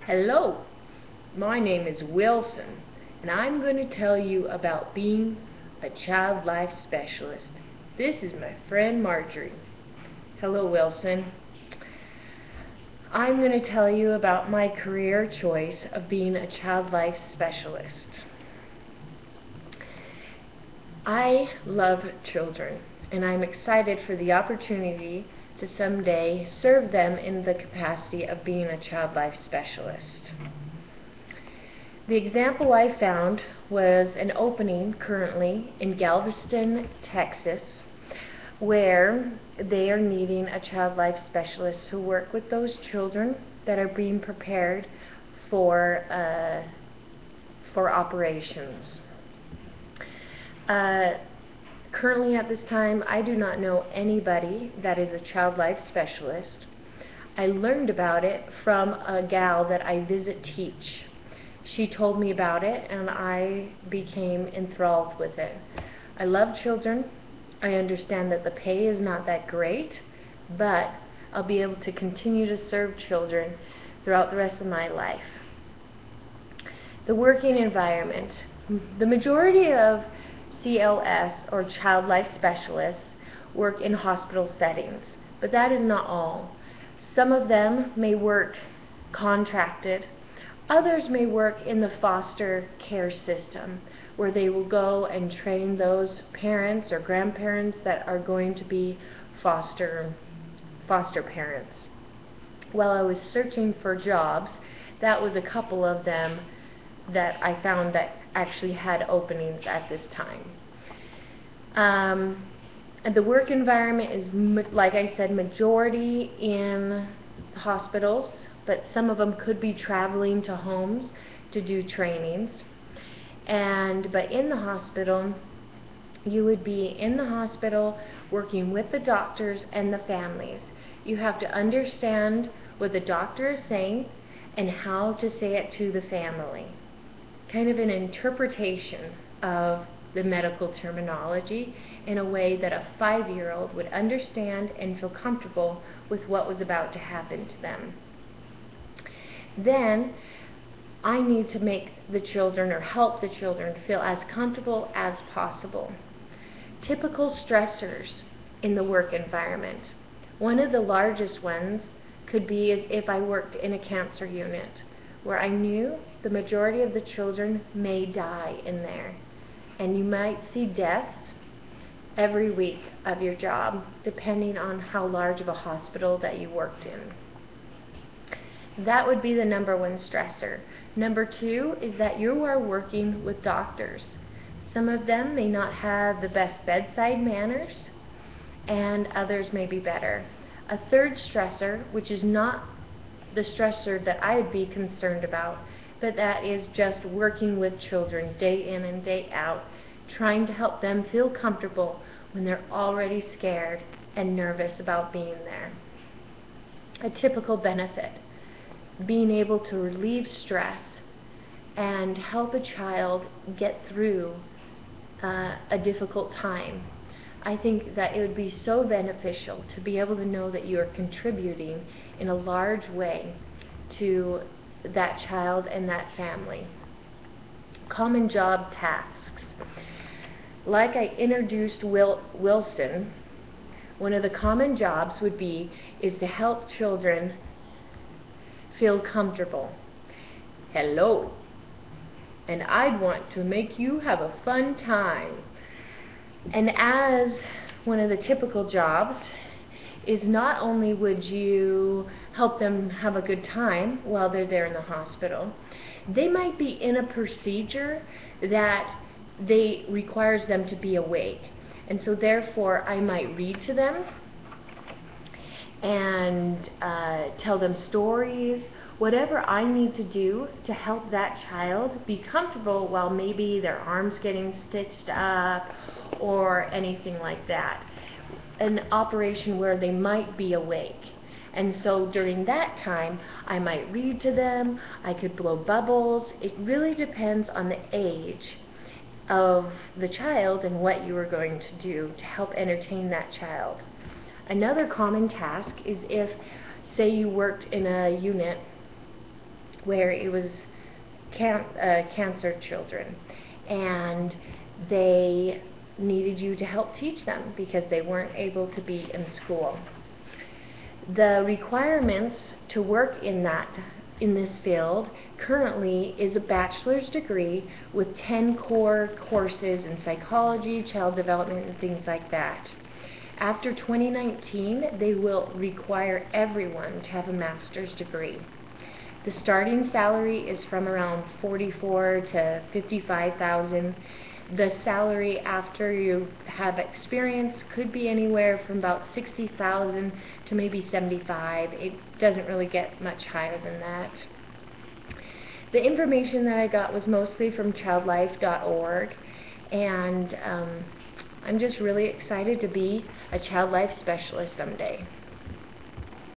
Hello, my name is Wilson, and I'm going to tell you about being a child life specialist. This is my friend Marjorie. Hello, Wilson. I'm going to tell you about my career choice of being a child life specialist. I love children, and I'm excited for the opportunity to someday serve them in the capacity of being a child life specialist. The example I found was an opening currently in Galveston, Texas, where they are needing a child life specialist to work with those children that are being prepared for operations. Currently at this time, I do not know anybody that is a child life specialist. I learned about it from a gal that I visit teach. She told me about it and I became enthralled with it. I love children. I understand that the pay is not that great, but I'll be able to continue to serve children throughout the rest of my life. The working environment. The majority of CLS, or Child Life Specialists, work in hospital settings, but that is not all. Some of them may work contracted. Others may work in the foster care system, where they will go and train those parents or grandparents that are going to be foster parents. While I was searching for jobs, that was a couple of them that I found that actually had openings at this time. And the work environment is, like I said, majority in hospitals, but some of them could be traveling to homes to do trainings. But in the hospital, you would be in the hospital working with the doctors and the families. You have to understand what the doctor is saying and how to say it to the family. Kind of an interpretation of the medical terminology in a way that a 5-year-old would understand and feel comfortable with what was about to happen to them. Then I need to make the children or help the children feel as comfortable as possible. Typical stressors in the work environment. One of the largest ones could be if I worked in a cancer unit, where I knew the majority of the children may die in there. And you might see deaths every week of your job, depending on how large of a hospital that you worked in. That would be the number one stressor. Number two is that you are working with doctors. Some of them may not have the best bedside manners, and others may be better. A third stressor, which is not the stressor that I would be concerned about, but that is just working with children day in and day out, trying to help them feel comfortable when they're already scared and nervous about being there. A typical benefit, being able to relieve stress and help a child get through a difficult time. I think that it would be so beneficial to be able to know that you are contributing in a large way to that child and that family. Common job tasks. Like I introduced Wilson, one of the common jobs is to help children feel comfortable. Hello, and I'd want to make you have a fun time. And as one of the typical jobs is not only would you help them have a good time while they're there in the hospital, they might be in a procedure that requires them to be awake. And so therefore I might read to them and tell them stories, whatever I need to do to help that child be comfortable while maybe their arm's getting stitched up or anything like that. An operation where they might be awake. And so during that time, I might read to them, I could blow bubbles. It really depends on the age of the child and what you are going to do to help entertain that child. Another common task is if, say you worked in a unit where it was cancer children, and they needed you to help teach them because they weren't able to be in school. The requirements to work in this field currently is a bachelor's degree with 10 core courses in psychology, child development, and things like that. After 2019, they will require everyone to have a master's degree. The starting salary is from around $44,000 to $55,000. The salary after you have experience could be anywhere from about $60,000 to maybe $75,000. It doesn't really get much higher than that. The information that I got was mostly from childlife.org, and I'm just really excited to be a Childlife Specialist someday.